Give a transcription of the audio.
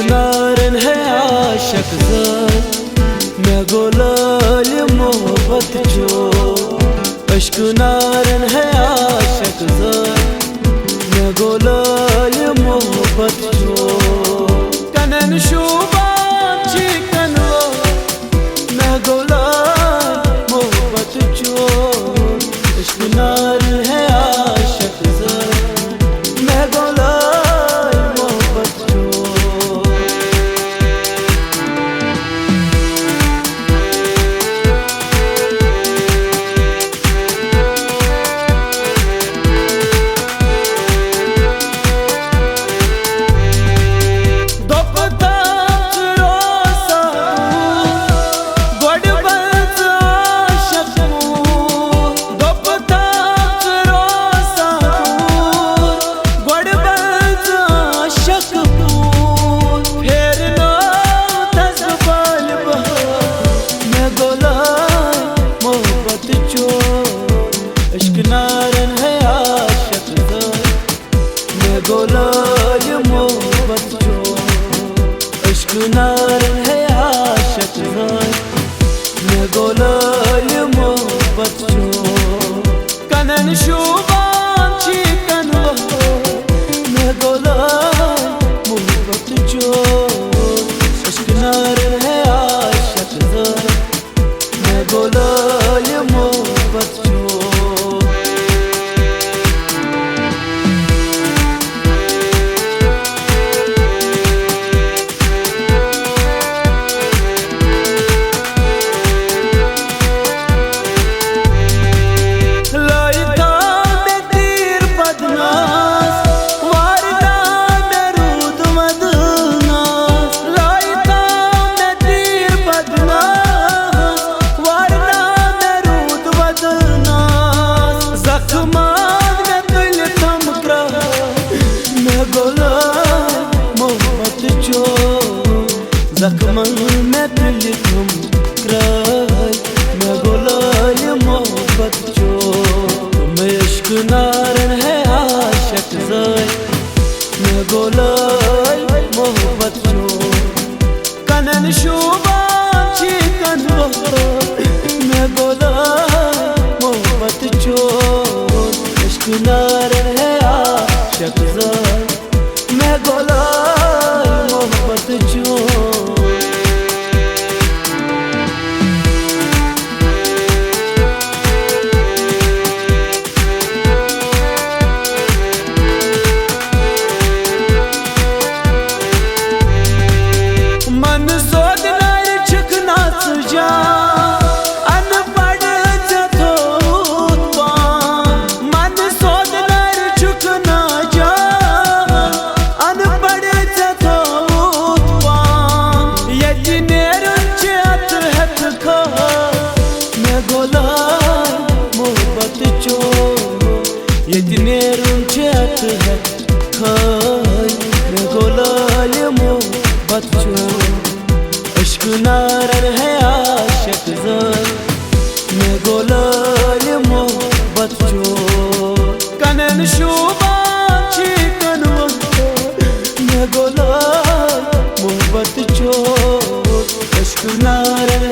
नारन है आशक ज़र मैं गोलाल मोहब्बत जो अश्क नारन है आशक ज़र मैं गोलाल मोहब्बत जो कनन शुबान चिकन वो मैं गोलाल मोहब्बत जो अश्क नारन है आशक ज़र मैं गोलाल मोहब्बत जो नारन है आशक ज़र मैं गोलाल मोहब्बत जो अश्क नारन है आशक ज़र मैं गोलाल मोहब्बत जो कनन शुबान चिकन वो मैं गोलाल मोहब्बत जो अश्क नारन है आशक ज़र मैं गोलाल मोहब्बत जो ज़ख्मन में दिल तुम कराय मैं गोलाल मोहब्बत जो तुम इश्क नारन है आशक ज़र मैं गोलाल मोहब्बत जो कनन शुबान चिकन वो मैं गोलाल मोहब्बत जो इश्क नारन है आशक ज़र मैं गोलाल मोहब्बत जो इतने रुंचत है खाय मैं गोलाल मोहब्बत जो अश्क नारन है आशक ज़र मैं गोलाल मोहब्बत जो कनन शुबान चिकन वो मैं गोलाल मोहब्बत जो अश्क नारन